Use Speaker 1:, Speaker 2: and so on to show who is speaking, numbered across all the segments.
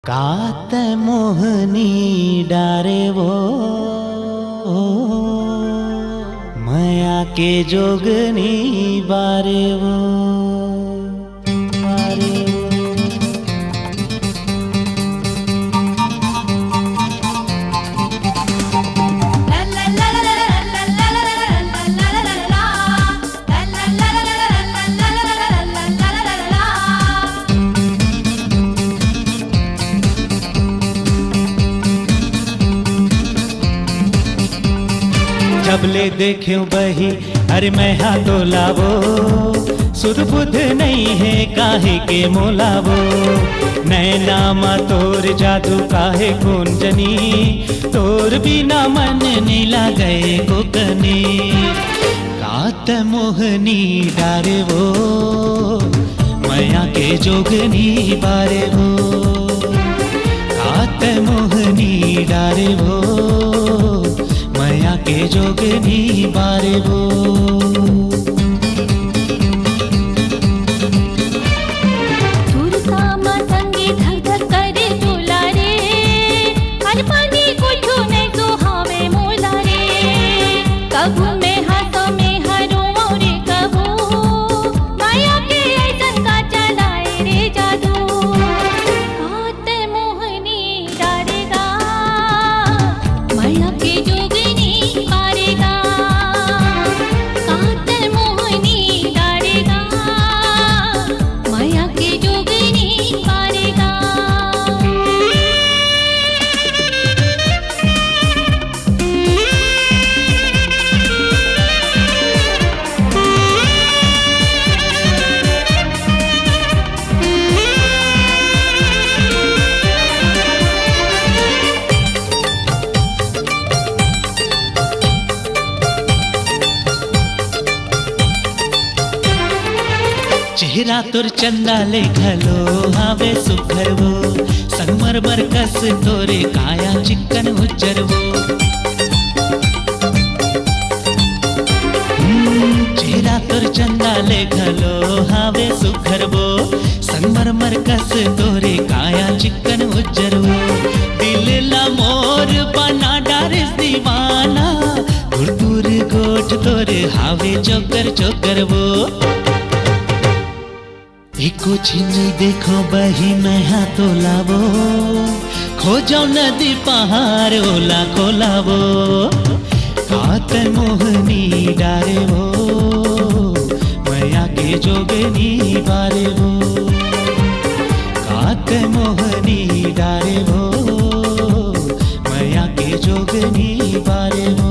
Speaker 1: कात मोहनी डारे वो मया के जोगनी बारे वो जबले देख्यो बही अरे मैं हाथो लावो सुध बुध नहीं है काहे के मोलावो नैनामा तोर जादू काहे कुंजनी तोर बिना मन नीला गए कोकनी कात मोहनी डारे वो मया के जोगनी बारे वो कात मोहनी डारे वो मया के जोगनी बारे वो
Speaker 2: तुरता मतंगे धक धक करे तोला रे हर पानी कुछ नहीं तो हवे मोला रे कभू में हाथों में हरो रे कभू माया के ऐसन का चलाए रे जादू कात मोहनी डारेगा माया के जोगनी
Speaker 1: चेहरा तोर चंदा ले घलो हावे सुघर वो संगमरमर कस तोरे काया चिकन उज्जर वो चेहरा तोर चंदा ले घलो हावे सुघर वो संगमरमर कस तोरे काया चिकन उज्जर वो दिल ला मोर बना डारिस दीवाना दूर दूर गोठ तोरे हावे चोकर चोकर वो एको छिनी देखो बही मैं हाथो लावो खोजो नदी पहाड़ ओला खोलावो कात मोहनी डारे वो मया के जोगनी बारे वो कात मोहनी डारे वो मया के जोगनी बारे वो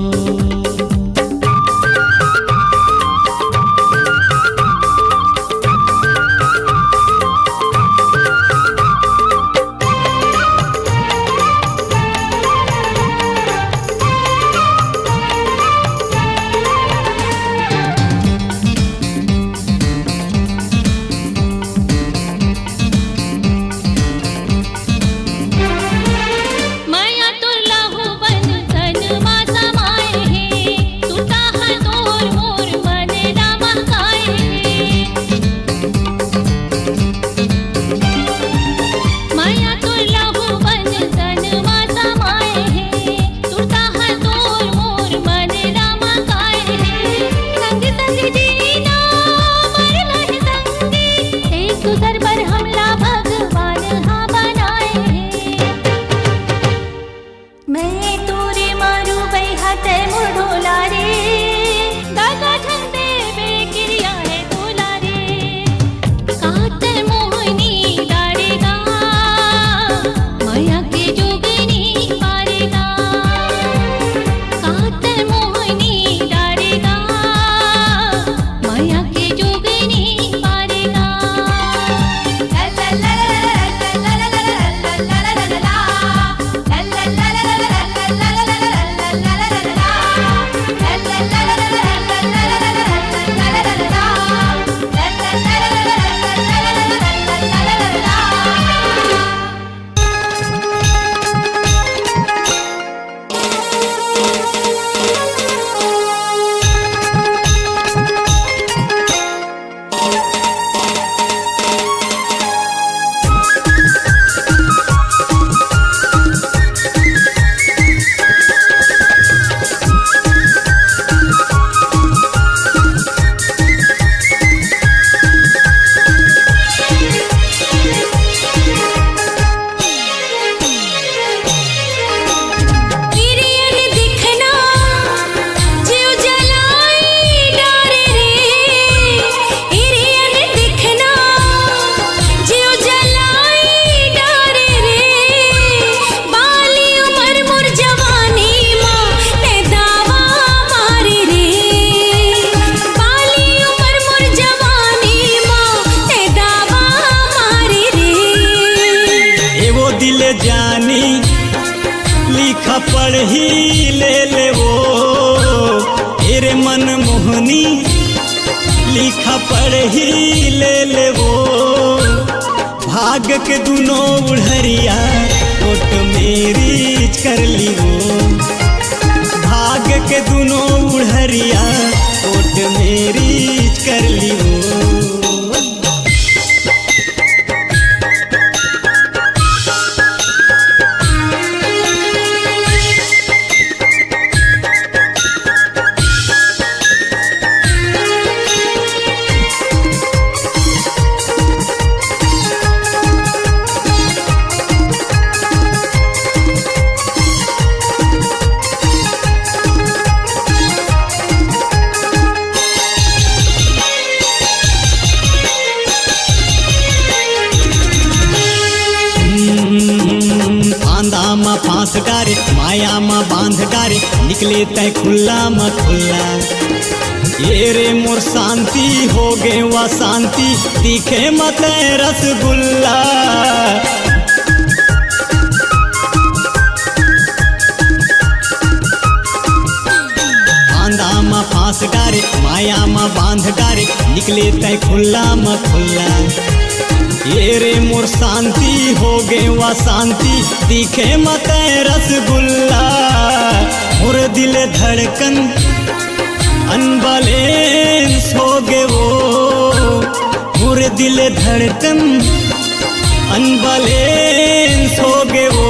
Speaker 3: दिल जानी लिखा पढ़ी ले वो तेरे मन मोहनी लिखा पढ़ी ले वो भाग के दुनो उड़हरिया ओट मेरी कर ली वो भाग के दुनो उड़हरिया ओट मेरी कर ली वो। फांस डारे माया मा बांध डारे निकले तय खुला म खुला ये रे मोर शांति हो गे वा शांति दिखे मत रसगुल्ला। बांधा मा फांस डारे माया मा बांध डारे निकले तय खुला म खुला ये रे मोर शांति हो गे वा शांति दिखे मत रसगुल्ला। मोर दिल धड़कन अनबैलेंस हो गे वो मोर दिल धड़कन अनबैलेंस हो गे वो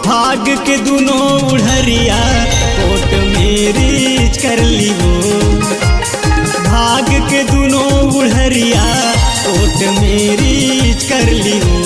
Speaker 3: भाग के दुनो उड़हरिया कोट मेरी कर ली वो भाग के दुनो उड़हरिया ओट मेरी कर ली वो।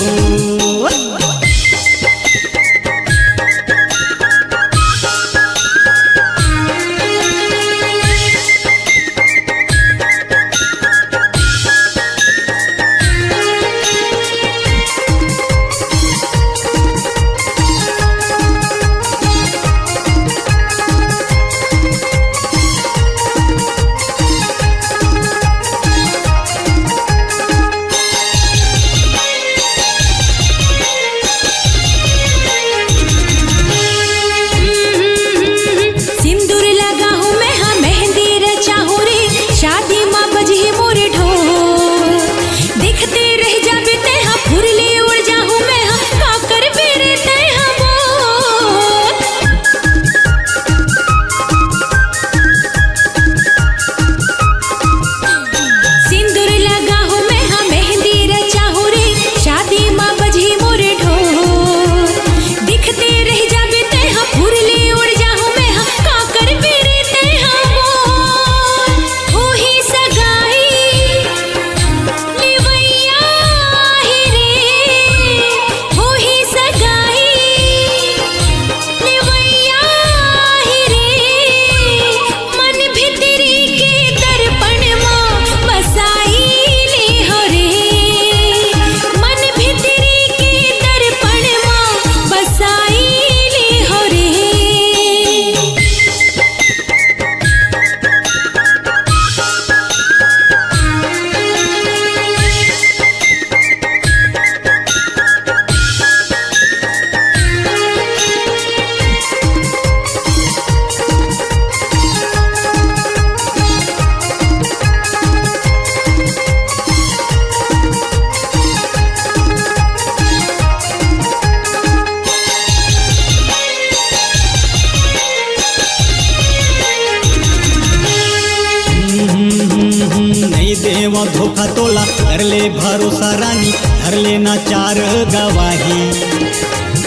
Speaker 3: देवा धोखा तोला कर ले भरोसा रानी धर लेना चार गवाही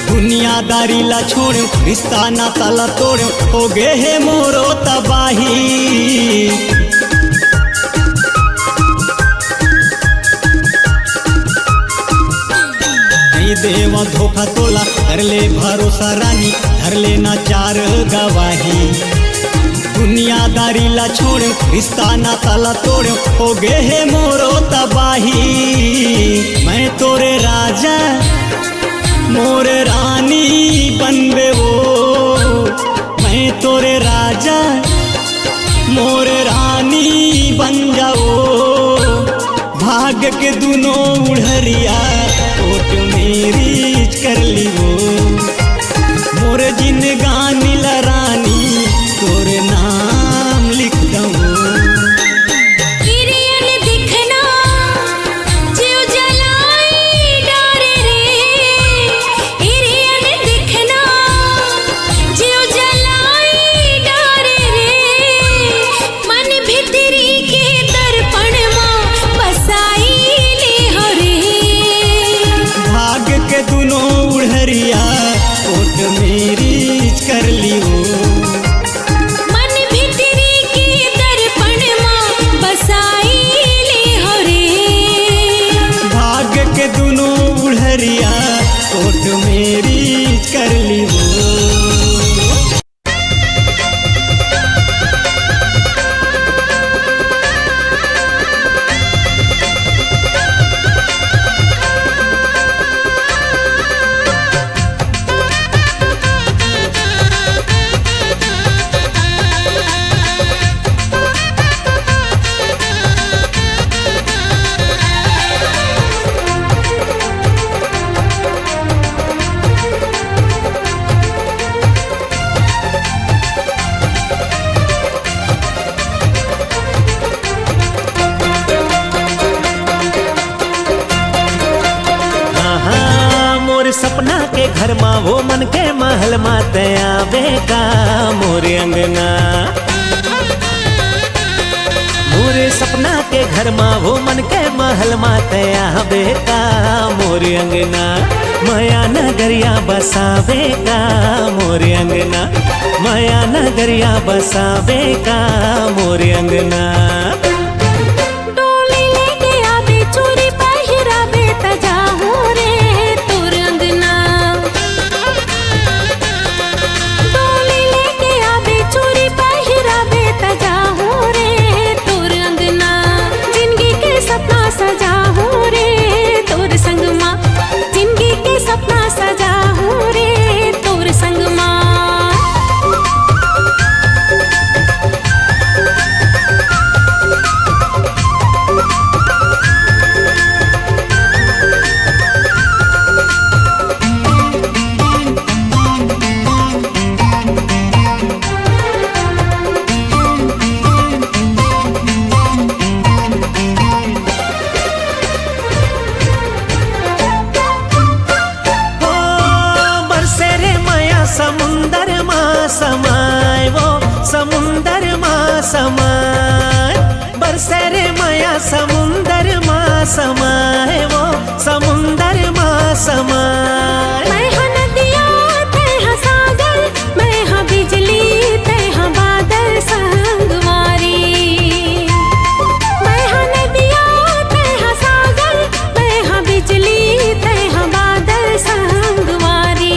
Speaker 3: दुनियादारी ला छोड़ो रिश्ता नाता ला तोड़ो हो गे है मोरो तबाही। नहीं देवा धोखा तोला कर ले भरोसा रानी धर लेना चार गवाही दुनियादारी ला छोड़ो रिश्ता नाता ला तोड़ो हो गे है मोरो तबाही। मैं तोरे राजा मोर रानी बनबे वो मैं तोरे राजा मोर रानी बन जाओ भाग के दुनो उड़हरिया कोट मेरी लव मैरिज कर ली वो।
Speaker 1: सपना के घर माँ वो मन के महल माते आवे का मोरे अंगना। मोरे सपना के घर माँ वो मन के महल माते आवे का मोरे अंगना। माया नगरिया बसावे का मोरे अंगना। माया नगरिया बसावे का मोरे अंगना।
Speaker 2: डोली लेके आवे चूड़ी पहिरावे तजाहू रे तोर अंगना। डोली लेके आवे चूड़ी पहिरावे तजाहू रे तोर अंगना। जिंदगी के सपना सजाहू रे तोर संग माँ। जिंदगी के सपना सजाहू रे तोर संग माँ।
Speaker 1: समुंदर माँ समाए वो समुंदर माँ समाए। बरसे रे माया समुंदर माँ समाए वो समुंदर माँ समाए।
Speaker 2: मैं हाँ नदिया तै हाँ सागर, मैं हाँ बिजली तै हाँ बादल संगवारी। मैं हाँ नदिया तै हाँ सागर, मैं हाँ बिजली तै हाँ बादल संगवारी।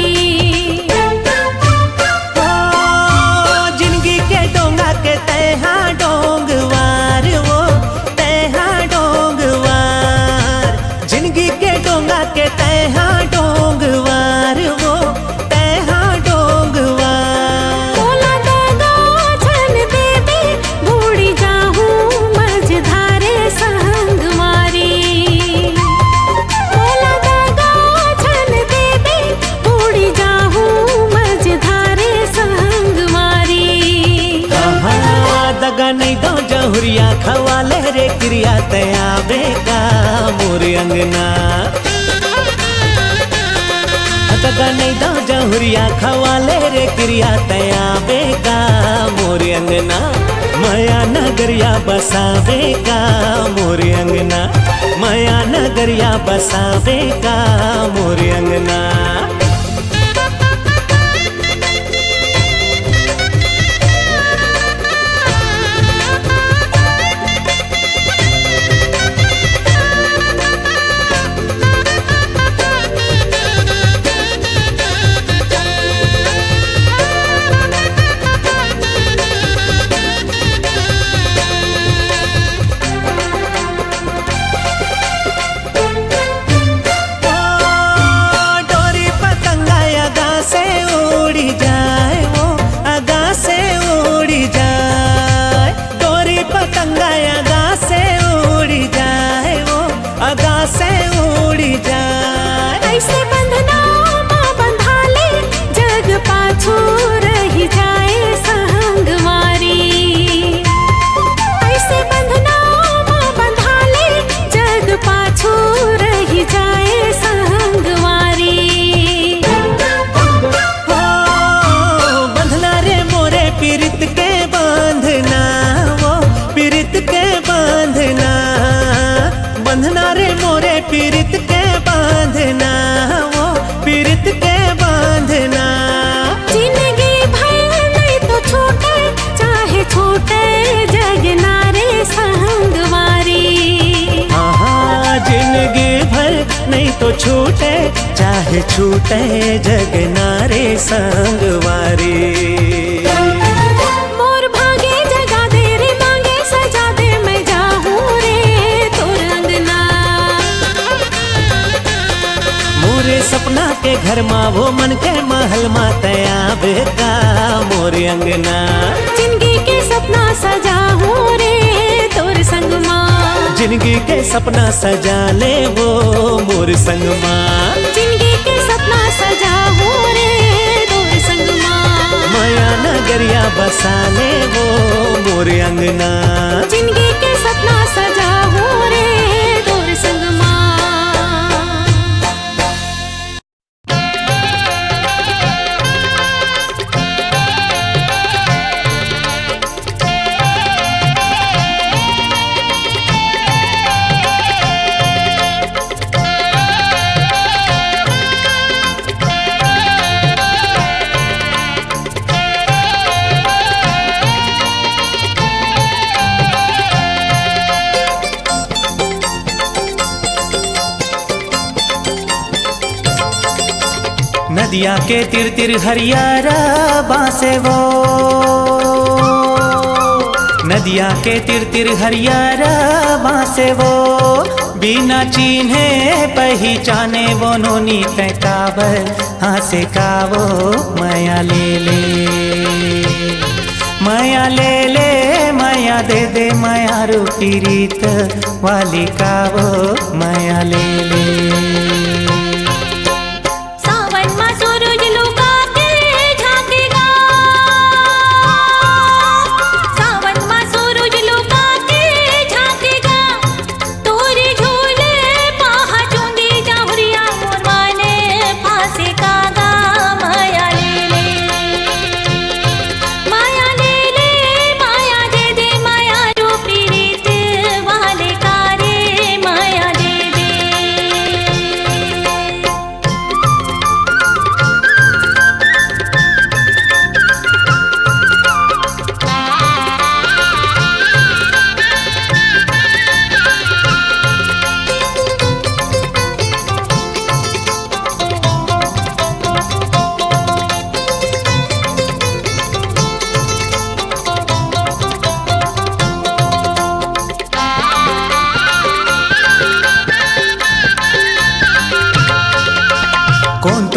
Speaker 1: जहुरिया खवाले रे क्रिया तयाबे का मोरे अंगना। दगा नहीं दो जहुरिया खवाले रे क्रिया तयाबे का मोरे अंगना। माया नगरिया बसावे का मोरे अंगना। माया नगरिया बसावे का मोरे अंगना।
Speaker 2: ऐसे बंधना माँ बंधा ले जग पाछू रही जाए संगवारी। ऐसे बंधना माँ बंधा ले जग पाछू रही जाए संगवारी।
Speaker 1: बंधना रे मोरे पीरित के बांधना वो पीरित के बांधना। बंधना रे मोरे पीरित के बांधना वो पीरित के बांधना।
Speaker 2: जिंदगी भर नहीं तो छूटे चाहे छूटे जगना रे संगवारी।
Speaker 1: हाँ जिंदगी भर नहीं तो छूटे चाहे
Speaker 4: काहे छूटे जगना रे संगवारी।
Speaker 2: मोर भागे जगा दे रे मांगे सजा दे मैं जाहूँ रे तोर अंगना।
Speaker 4: मोरे सपना के घर माँ वो मन के महल माँ तया बेका मोरे अंगना।
Speaker 2: जिंदगी के सपना सजाहूँ रे तोर संग माँ।
Speaker 4: जिंदगी के सपना सजा ले वो मोर संग माँ।
Speaker 2: जिंदगी के सपना सजाहूँ रे तोर संग माँ।
Speaker 4: माया नगरिया बसा ले वो मोर अंगना।
Speaker 2: जिंदगी के सपना सजाहूँ रे तोर संग माँ।
Speaker 4: नदिया के तिर तिर हरियारा बासे वो। नदिया के तिर तिर हरियारा बासे वो। बिना चिन्हे पहचाने वो नोनी तैकाबर हासे कावो माया ले ले। माया ले ले माया दे दे माया रूपी रीत वाली कावो माया ले ले।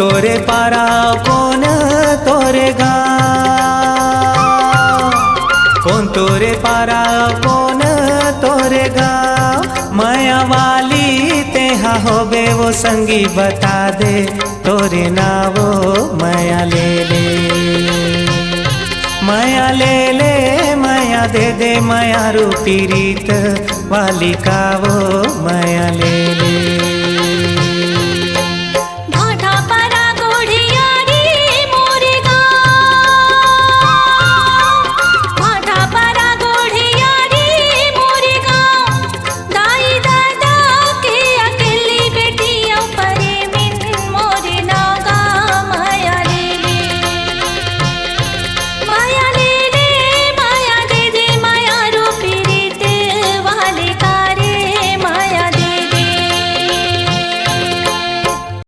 Speaker 4: तोरे पारा कौन तोरे गाँव। कौन तोरे पारा कौन तोरे गाँव। माया वाली तेहा होबे वो संगी बता दे तोरे नावो माया ले ले। माया ले ले माया दे दे माया रूपी रीत वाली कावो माया ले ले।